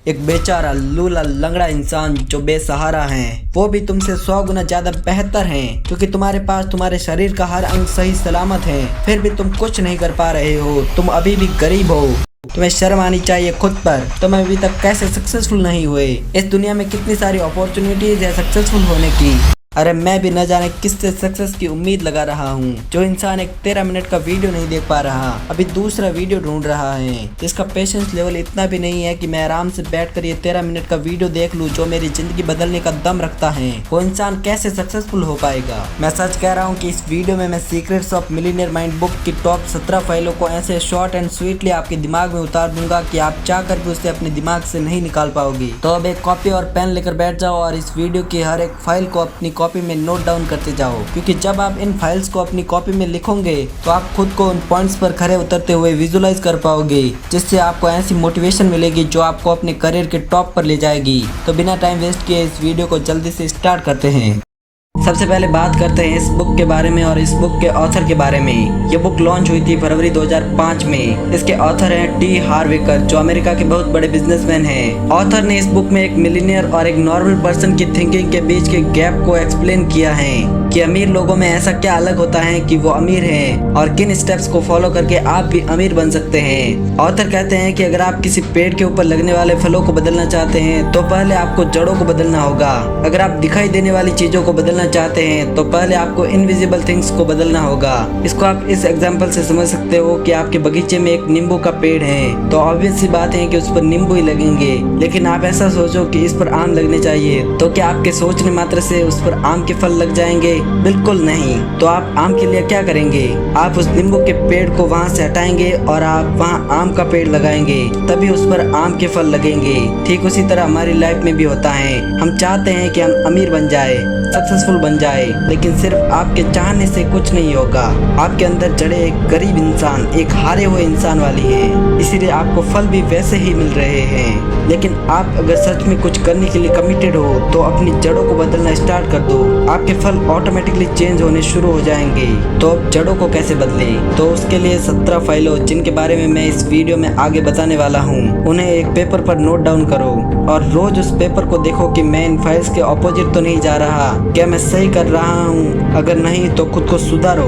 एक बेचारा लूला लंगड़ा इंसान जो बेसहारा है, वो भी तुमसे 100 गुना ज्यादा बेहतर है, क्योंकि तुम्हारे पास तुम्हारे शरीर का हर अंग सही सलामत है, फिर भी तुम कुछ नहीं कर पा रहे हो। तुम अभी भी गरीब हो। तुम्हें शर्म आनी चाहिए खुद पर। तुम अभी तक कैसे सक्सेसफुल नहीं हुए। इस दुनिया में कितनी सारी अपॉर्चुनिटीज है सक्सेसफुल होने की। अरे मैं भी न जाने किससे सक्सेस की उम्मीद लगा रहा हूँ। जो इंसान एक 13 मिनट का वीडियो नहीं देख पा रहा, अभी दूसरा वीडियो ढूंढ रहा है, जिसका पेशेंस लेवल इतना भी नहीं है कि मैं आराम से बैठकर ये 13 मिनट का वीडियो देख लूँ जो मेरी जिंदगी बदलने का दम रखता है, वो इंसान कैसे सक्सेसफुल हो पाएगा। मैं सच कह रहा हूँ कि इस वीडियो में मैं secrets of millionaire mind book की टॉप 17 फाइलों को ऐसे शॉर्ट एंड स्वीटली आपके दिमाग में उतार दूंगा कि आप चाह कर भी उसे अपने दिमाग से नहीं निकाल पाओगे। तो अब एक कॉपी और पेन लेकर बैठ जाओ और इस वीडियो की हर एक फाइल को अपनी कॉपी में नोट डाउन करते जाओ, क्योंकि जब आप इन फाइल्स को अपनी कॉपी में लिखोगे तो आप खुद को उन पॉइंट्स पर खड़े उतरते हुए विजुलाइज कर पाओगे, जिससे आपको ऐसी मोटिवेशन मिलेगी जो आपको अपने करियर के टॉप पर ले जाएगी। तो बिना टाइम वेस्ट किए इस वीडियो को जल्दी से स्टार्ट करते हैं। सबसे पहले बात करते हैं इस बुक के बारे में और इस बुक के ऑथर के बारे में। ये बुक लॉन्च हुई थी फरवरी 2005 में। इसके ऑथर हैं टी हार्व एकर, जो अमेरिका के बहुत बड़े बिजनेसमैन हैं। ऑथर ने इस बुक में एक मिलियनियर और एक नॉर्मल पर्सन की थिंकिंग के बीच के गैप को एक्सप्लेन किया है कि अमीर लोगों में ऐसा क्या अलग होता है कि वो अमीर हैं और किन स्टेप्स को फॉलो करके आप भी अमीर बन सकते हैं। ऑथर कहते हैं कि अगर आप किसी पेड़ के ऊपर लगने वाले फलों को बदलना चाहते हैं तो पहले आपको जड़ों को बदलना होगा। अगर आप दिखाई देने वाली चीजों को बदलना चाहते हैं तो पहले आपको इनविजिबल थिंग्स को बदलना होगा। इसको आप इस एग्जांपल से समझ सकते हो कि आपके बगीचे में एक नींबू का पेड़ है, तो ऑब्वियस सी बात है कि उस पर नींबू ही लगेंगे। लेकिन आप ऐसा सोचो कि इस पर आम लगने चाहिए, तो क्या आपके सोचने मात्र से उस पर आम के फल लग जाएंगे? बिल्कुल नहीं। तो आप आम के लिए क्या करेंगे? आप उस नींबू के पेड़ को वहाँ से हटाएंगे और आप वहाँ आम का पेड़ लगाएंगे, तभी उस पर आम के फल लगेंगे। ठीक उसी तरह हमारी लाइफ में भी होता है। हम चाहते हैं कि हम अमीर बन जाए, सक्सेसफुल बन जाए, लेकिन सिर्फ आपके चाहने से कुछ नहीं होगा। आपके अंदर जड़े एक गरीब इंसान, एक हारे हुए इंसान वाली है, इसीलिए आपको फल भी वैसे ही मिल रहे हैं। लेकिन आप अगर सच में कुछ करने के लिए कमिटेड हो तो अपनी जड़ों को बदलना स्टार्ट कर दो, आपके फल ऑटोमेटिकली चेंज होने शुरू हो जाएंगे। तो अब जड़ों को कैसे बदले? तो उसके लिए 17 फाइलों जिनके बारे में मैं इस वीडियो में आगे बताने वाला हूँ, उन्हें एक पेपर पर नोट डाउन करो और रोज उस पेपर को देखो कि मैं इन फाइल्स के ऑपोजिट तो नहीं जा रहा, क्या मैं सही कर रहा हूँ? अगर नहीं तो खुद को सुधारो।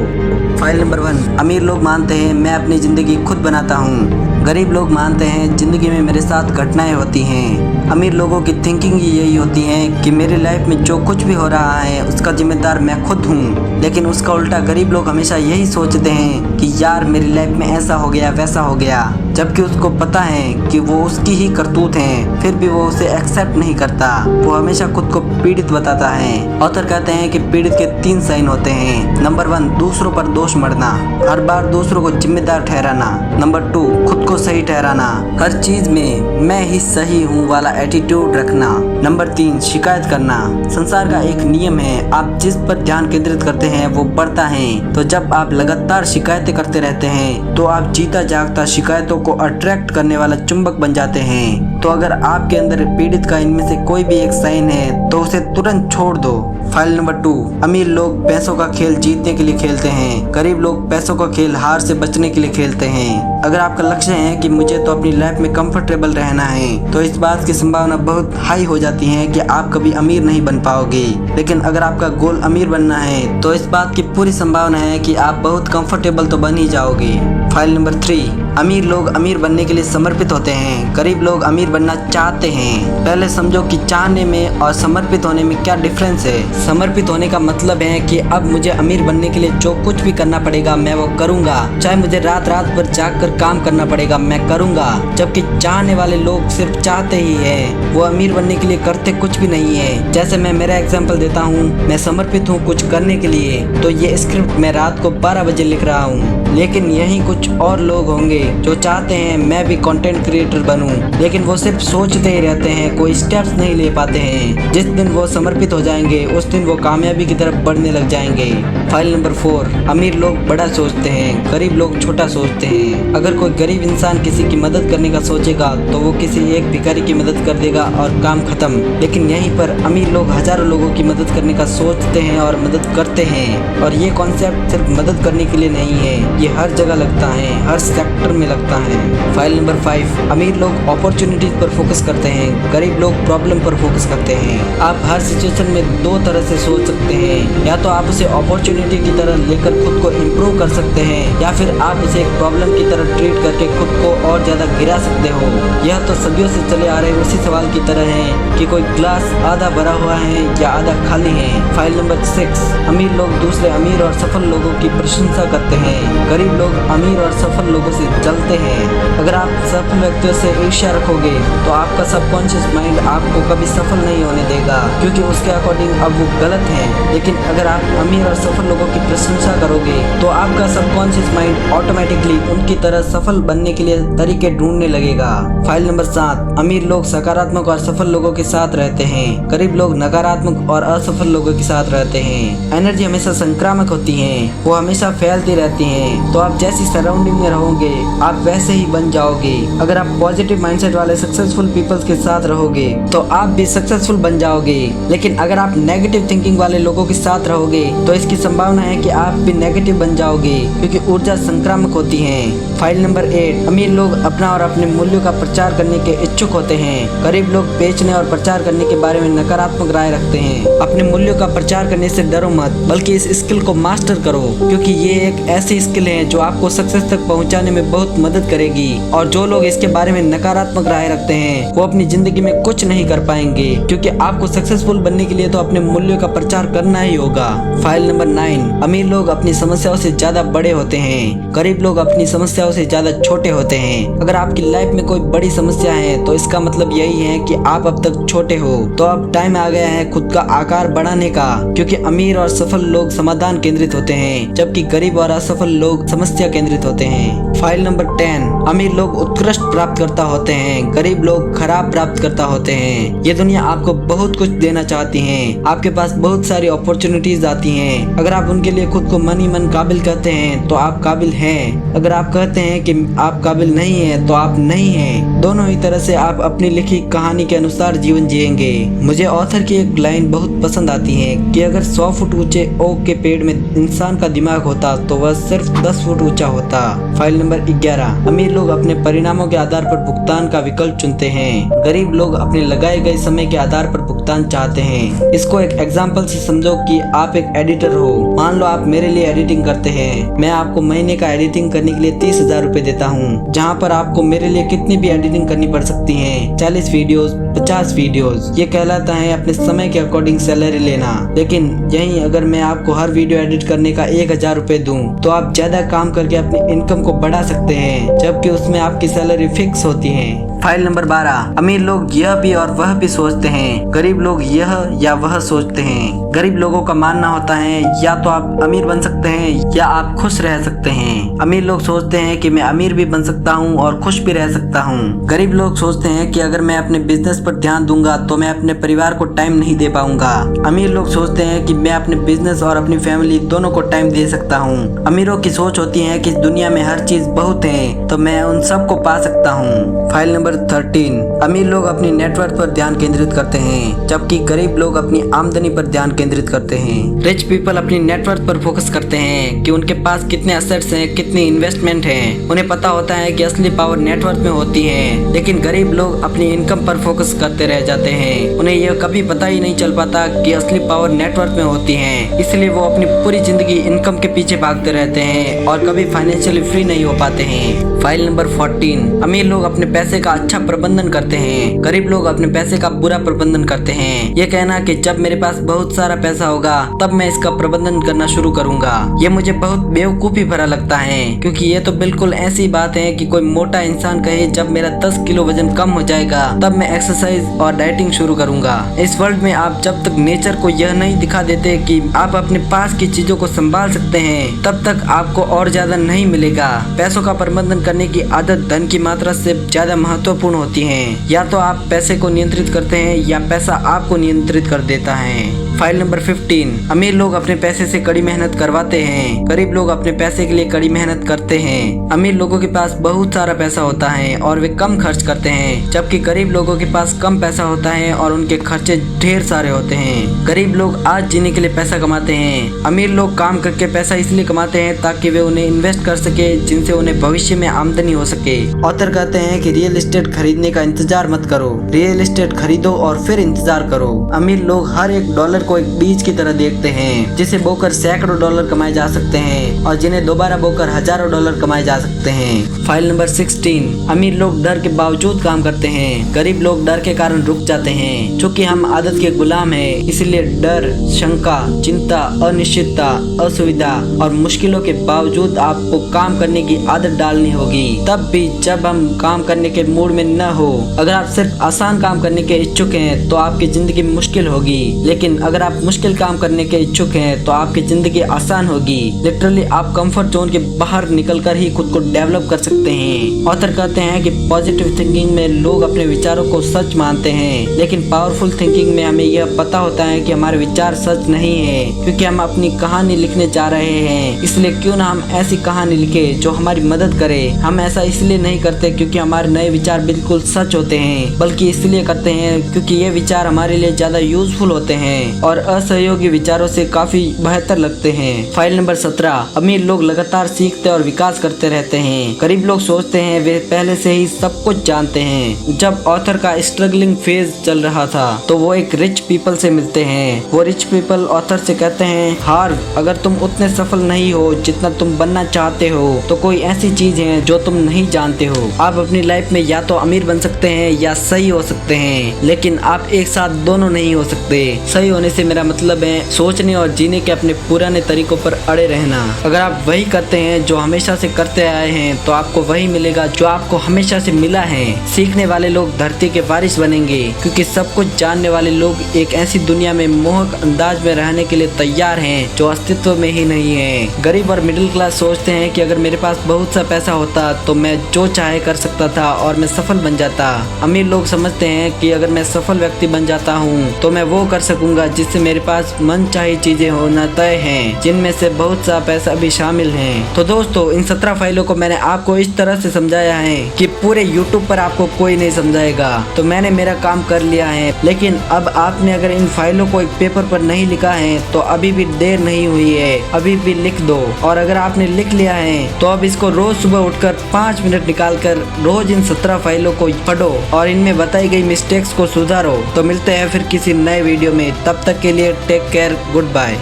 फाइल नंबर 1, अमीर लोग मानते हैं मैं अपनी जिंदगी खुद बनाता हूँ। गरीब लोग मानते हैं जिंदगी में मेरे साथ घटनाएं होती हैं। अमीर लोगों की थिंकिंग ही यही होती है कि मेरी लाइफ में जो कुछ भी हो रहा है उसका जिम्मेदार मैं खुद हूँ। लेकिन उसका उल्टा गरीब लोग हमेशा यही सोचते हैं कि यार मेरी लाइफ में ऐसा हो गया वैसा हो गया, जबकि उसको पता है कि वो उसकी ही करतूत हैं, फिर भी वो उसे एक्सेप्ट नहीं करता। वो हमेशा खुद को पीड़ित बताता है। ऑथर कहते हैं कि पीड़ित के 3 साइन होते हैं। नंबर 1, दूसरों पर दोष मढ़ना, हर बार दूसरों को जिम्मेदार ठहराना। नंबर 2, खुद को सही ठहराना, हर चीज में मैं ही सही हूँ वाला एटीट्यूड रखना। नंबर 3, शिकायत करना। संसार का एक नियम है, आप जिस पर ध्यान केंद्रित करते हैं वो बढ़ता है। तो जब आप लगातार शिकायतें करते रहते हैं तो आप जीता जागता शिकायतों को अट्रैक्ट करने वाला चुंबक बन जाते हैं। तो अगर आपके अंदर पीड़ित का इनमें से कोई भी एक साइन है तो उसे तुरंत छोड़ दो। फाइल नंबर 2, अमीर लोग पैसों का खेल जीतने के लिए खेलते हैं, गरीब लोग पैसों का खेल हार से बचने के लिए खेलते हैं। अगर आपका लक्ष्य है कि मुझे तो अपनी लाइफ में कंफर्टेबल रहना है, तो इस बात की संभावना बहुत हाई हो जाती है कि आप कभी अमीर नहीं बन पाओगे। लेकिन अगर आपका गोल अमीर बनना है तो इस बात की पूरी संभावना है कि आप बहुत कंफर्टेबल तो बन ही जाओगे। फाइल नंबर 3, अमीर लोग अमीर बनने के लिए समर्पित होते हैं, गरीब लोग अमीर बनना चाहते हैं। पहले समझो कि चाहने में और समर्पित होने में क्या डिफरेंस है। समर्पित होने का मतलब है कि अब मुझे अमीर बनने के लिए जो कुछ भी करना पड़ेगा मैं वो करूंगा, चाहे मुझे रात रात भर जाग कर काम करना पड़ेगा मैं करूंगा। जबकि चाहने वाले लोग सिर्फ चाहते ही है, वो अमीर बनने के लिए करते कुछ भी नहीं है। जैसे मैं मेरा एग्जांपल देता हूँ, मैं समर्पित हूँ कुछ करने के लिए, तो ये स्क्रिप्ट मैं रात को 12 बजे लिख रहा हूँ। लेकिन यही कुछ और लोग होंगे जो चाहते हैं मैं भी कंटेंट क्रिएटर बनूं, लेकिन वो सिर्फ सोचते ही रहते हैं, कोई स्टेप्स नहीं ले पाते हैं। जिस दिन वो समर्पित हो जाएंगे उस दिन वो कामयाबी की तरफ बढ़ने लग जाएंगे। फाइल नंबर 4, अमीर लोग बड़ा सोचते हैं, गरीब लोग छोटा सोचते हैं। अगर कोई गरीब इंसान किसी की मदद करने का सोचेगा तो वो किसी एक भिखारी की मदद कर देगा और काम खत्म। लेकिन यहीं पर अमीर लोग हजारों लोगों की मदद करने का सोचते हैं और मदद करते हैं। और ये कॉन्सेप्ट सिर्फ मदद करने के लिए नहीं है, ये हर जगह लगता है, हर सेक्टर में लगता है। फाइल नंबर 5, अमीर लोग अपॉर्चुनिटीज पर फोकस करते हैं, गरीब लोग प्रॉब्लम पर फोकस करते हैं। आप हर सिचुएशन में दो तरह से सोच सकते हैं, या तो आप उसे अपॉर्चुनिटी की तरह लेकर खुद को इम्प्रूव कर सकते हैं, या फिर आप उसे एक प्रॉब्लम की तरह ट्रीट करके खुद को और ज्यादा गिरा सकते हो। यह तो सदियों से चले आ रहे उसी सवाल की तरह है कि कोई ग्लास आधा भरा हुआ है या आधा खाली है। फाइल नंबर 6, अमीर लोग दूसरे अमीर और सफल लोगों की प्रशंसा करते हैं, गरीब लोग अमीर और सफल लोगों से जलते हैं। अगर आप सफल व्यक्तियों से ईर्ष्या रखोगे तो आपका सबकॉन्शियस माइंड आपको कभी सफल नहीं होने देगा, क्योंकि उसके अकॉर्डिंग अब वो गलत है। लेकिन अगर आप अमीर और सफल लोगों की प्रशंसा करोगे तो आपका सबकॉन्शियस माइंड ऑटोमेटिकली उनकी तरह सफल बनने के लिए तरीके ढूंढने लगेगा। फाइल नंबर 7, अमीर लोग सकारात्मक और सफल लोगों के साथ रहते हैं, गरीब लोग नकारात्मक और असफल लोगों के साथ रहते हैं। एनर्जी हमेशा संक्रामक होती है, वो हमेशा फैलती रहती है। तो आप जैसी सराउंडिंग में रहोगे आप वैसे ही बन जाओगे। अगर आप पॉजिटिव माइंडसेट वाले सक्सेसफुल पीपल्स के साथ रहोगे तो आप भी सक्सेसफुल बन जाओगे। लेकिन अगर आप नेगेटिव थिंकिंग वाले लोगों के साथ रहोगे तो इसकी संभावना है कि आप भी नेगेटिव बन जाओगे, क्योंकि ऊर्जा संक्रामक होती है। फाइल नंबर 8, अमीर लोग अपना और अपने मूल्यों का प्रचार करने के इच्छुक होते हैं, गरीब लोग बेचने और प्रचार करने के बारे में नकारात्मक राय रखते हैं। अपने मूल्यों का प्रचार करने से डरो मत, बल्कि इस स्किल को मास्टर करो, क्योंकि ये एक ऐसी स्किल है जो आपको सक्सेस तक पहुंचाने में बहुत मदद करेगी। और जो लोग इसके बारे में नकारात्मक राय रखते हैं वो अपनी जिंदगी में कुछ नहीं कर पाएंगे, क्योंकि आपको सक्सेसफुल बनने के लिए तो अपने मूल्यों का प्रचार करना ही होगा। फाइल नंबर 9, अमीर लोग अपनी समस्याओं से ज्यादा बड़े होते हैं, गरीब लोग अपनी समस्याओं से ज्यादा छोटे होते हैं। अगर आपकी लाइफ में कोई बड़ी समस्या है तो इसका मतलब यही है कि आप अब तक छोटे हो। तो अब टाइम आ गया है खुद का आकार बढ़ाने का, क्योंकि अमीर और सफल लोग समाधान केंद्रित होते हैं, जबकि गरीब और असफल लोग समस्या केंद्रित होते हैं। फाइल नंबर 10, अमीर लोग उत्कृष्ट प्राप्तकर्ता होते हैं, गरीब लोग खराब प्राप्तकर्ता होते हैं। ये दुनिया आपको बहुत कुछ देना चाहती है, आपके पास बहुत सारी अपॉर्चुनिटीज आती हैं। अगर आप उनके लिए खुद को मन ही मन काबिल कहते हैं तो आप काबिल हैं। अगर आप कहते हैं कि आप काबिल नहीं हैं तो आप नहीं हैं। दोनों ही तरह से आप अपनी लिखी कहानी के अनुसार जीवन जिएंगे। मुझे ऑथर की एक लाइन बहुत पसंद आती है कि अगर 100 फुट ऊंचे ओक के पेड़ में इंसान का दिमाग होता तो वह सिर्फ 10 फुट ऊंचा होता। फाइल नंबर 11, अमीर लोग अपने परिणामों के आधार पर भुगतान का विकल्प चुनते हैं, गरीब लोग अपने लगाए गए समय के आधार पर भुगतान चाहते हैं। इसको एक एग्जाम्पल से समझो कि आप एक एडिटर हो। मान लो आप मेरे लिए एडिटिंग करते हैं, मैं आपको महीने का एडिटिंग करने के लिए 30,000 रुपए देता हूँ, जहाँ पर आपको मेरे लिए कितनी भी एडिटिंग करनी पड़ सकती है, 40 वीडियोस, 50 वीडियोस। ये कहलाता है अपने समय के अकॉर्डिंग सैलरी लेना। लेकिन यही अगर मैं आपको हर वीडियो एडिट करने का 1,000 रुपए दूं तो आप ज्यादा काम करके अपनी इनकम को बढ़ा सकते हैं, जबकि उसमें आपकी सैलरी फिक्स होती है। फाइल नंबर 12, अमीर लोग यह भी और वह भी सोचते हैं, गरीब लोग यह या वह सोचते हैं। गरीब लोगों का मानना होता है या तो आप अमीर बन सकते हैं या आप खुश रह सकते हैं। अमीर लोग सोचते हैं कि मैं अमीर भी बन सकता हूँ और खुश भी रह सकता हूँ। गरीब लोग सोचते हैं कि अगर मैं अपने बिजनेस पर ध्यान दूंगा तो मैं अपने परिवार को टाइम नहीं दे पाऊंगा। अमीर लोग सोचते हैं कि मैं अपने बिजनेस और अपनी फैमिली दोनों को टाइम दे सकता हूँ। अमीरों की सोच होती है कि इस दुनिया में हर चीज बहुत है तो मैं उन सब को पा सकता हूँ। फाइल नंबर 13, अमीर लोग अपनी नेटवर्क पर ध्यान केंद्रित करते हैं, जबकि गरीब लोग अपनी आमदनी पर ध्यान केंद्रित करते हैं। रिच पीपल अपनी नेटवर्क पर फोकस करते हैं कि उनके पास कितने एसेट्स हैं, कितनी इन्वेस्टमेंट है। उन्हें पता होता है कि असली पावर नेटवर्क में होती है। लेकिन गरीब लोग अपनी इनकम पर फोकस करते रह जाते हैं। उन्हें यह कभी पता ही नहीं चल पाता कि असली पावर नेटवर्क में होती है, इसलिए वो अपनी पूरी जिंदगी इनकम के पीछे भागते रहते हैं और कभी फाइनेंशियली फ्री नहीं हो पाते हैं। फाइल नंबर 14, अमीर लोग अपने पैसे का अच्छा प्रबंधन करते हैं, गरीब लोग अपने पैसे का बुरा प्रबंधन करते हैं। ये कहना कि जब मेरे पास बहुत सारा पैसा होगा तब मैं इसका प्रबंधन करना शुरू करूंगा, ये मुझे बहुत बेवकूफी भरा लगता है, क्योंकि ये तो बिल्कुल ऐसी बात है कि कोई मोटा इंसान कहे जब मेरा 10 किलो वजन कम हो जाएगा तब मैं एक्सरसाइज और डाइटिंग शुरू करूंगा। इस वर्ल्ड में आप जब तक नेचर को यह नहीं दिखा देते कि आप अपने पास की चीजों को संभाल सकते हैं तब तक आपको और ज्यादा नहीं मिलेगा। पैसों का प्रबंधन करने की आदत धन की मात्रा से ज्यादा महत्वपूर्ण होती है। या तो आप पैसे को नियंत्रित करते हैं या पैसा आपको नियंत्रित कर देता है। File number 15। अमीर लोग अपने पैसे से कड़ी मेहनत करवाते हैं, गरीब लोग अपने पैसे के लिए कड़ी मेहनत करते हैं। अमीर लोगों के पास बहुत सारा पैसा होता है और वे कम खर्च करते हैं, जबकि गरीब लोगों के पास कम पैसा होता है और उनके खर्चे ढेर सारे होते हैं। गरीब लोग आज जीने के लिए पैसा कमाते हैं, अमीर लोग काम करके पैसा इसलिए कमाते हैं ताकि वे उन्हें इन्वेस्ट कर सके, जिनसे उन्हें भविष्य में आमदनी हो सके। ऑथर कहते हैं कि रियल एस्टेट खरीदने का इंतजार मत करो, रियल एस्टेट खरीदो और फिर इंतजार करो। अमीर लोग हर एक डॉलर को एक बीज की तरह देखते हैं, जिसे बोकर सैकड़ों डॉलर कमाए जा सकते हैं और जिन्हें दोबारा बोकर हजारों डॉलर कमाए जा सकते हैं। File number 16। अमीर लोग डर के बावजूद काम करते हैं, गरीब लोग डर के कारण रुक जाते हैं। चूँकि हम आदत के गुलाम हैं, इसलिए डर, शंका, चिंता, अनिश्चितता, असुविधा और मुश्किलों के बावजूद आपको काम करने की आदत डालनी होगी, तब भी जब हम काम करने के मूड में न हो। अगर आप सिर्फ आसान काम करने के इच्छुक हैं तो आपकी जिंदगी मुश्किल होगी, लेकिन अगर आप मुश्किल काम करने के इच्छुक हैं तो आपकी जिंदगी आसान होगी। लिटरली आप कंफर्ट जोन के बाहर निकलकर ही खुद को डेवलप कर सकते हैं। ऑथर कहते हैं कि पॉजिटिव थिंकिंग में लोग अपने विचारों को सच मानते हैं, लेकिन पावरफुल थिंकिंग में हमें यह पता होता है कि हमारे विचार सच नहीं है, क्योंकि हम अपनी कहानी लिखने जा रहे हैं। इसलिए क्यों ना हम ऐसी कहानी लिखे जो हमारी मदद करे। हम ऐसा इसलिए नहीं करते क्योंकि हमारे नए विचार बिल्कुल सच होते हैं, बल्कि इसलिए करते हैं क्योंकि ये विचार हमारे लिए ज्यादा यूजफुल होते हैं और असहयोगी विचारों से काफी बेहतर लगते हैं। File number 17। अमीर लोग लगातार सीखते और विकास करते रहते हैं, गरीब लोग सोचते हैं वे पहले से ही सब कुछ जानते हैं। जब ऑथर का स्ट्रगलिंग फेज चल रहा था तो वो एक रिच पीपल से मिलते हैं। वो रिच पीपल ऑथर से कहते हैं, हार्व, अगर तुम उतने सफल नहीं हो जितना तुम बनना चाहते हो तो कोई ऐसी चीज है जो तुम नहीं जानते हो। आप अपनी लाइफ में या तो अमीर बन सकते हैं या सही हो सकते हैं, लेकिन आप एक साथ दोनों नहीं हो सकते। सही होने से मेरा मतलब है सोचने और जीने के अपने पुराने तरीकों पर अड़े रहना। अगर आप वही करते हैं जो हमेशा से करते आए हैं तो आपको वही मिलेगा जो आपको हमेशा से मिला है। सीखने वाले लोग धरती के वारिस बनेंगे, क्योंकि सब कुछ जानने वाले लोग एक ऐसी दुनिया में मोहक अंदाज में रहने के लिए तैयार हैं जो अस्तित्व में ही नहीं है। गरीब और मिडिल क्लास सोचते हैं कि अगर मेरे पास बहुत सा पैसा होता तो मैं जो चाहे कर सकता था और मैं सफल बन जाता। अमीर लोग समझते हैं कि अगर मैं सफल व्यक्ति बन जाता हूँ तो मैं वो कर सकूंगा जिससे मेरे पास मनचाही चीजें होना तय हैं, जिनमें से बहुत सा पैसा भी शामिल है। तो दोस्तों, इन 17 फाइलों को मैंने आपको इस तरह से समझाया है कि पूरे YouTube पर आपको कोई नहीं समझाएगा। तो मैंने मेरा काम कर लिया है, लेकिन अब आपने अगर इन फाइलों को एक पेपर पर नहीं लिखा है तो अभी भी देर नहीं हुई है, अभी भी लिख दो। और अगर आपने लिख लिया है तो अब इसको रोज सुबह उठकर 5 मिनट निकालकर रोज इन 17 फाइलों को पढ़ो और इनमें बताई गई मिस्टेक्स को सुधारो। तो मिलते हैं फिर किसी नए वीडियो में, तब तक के लिए टेक केयर, गुड बाय।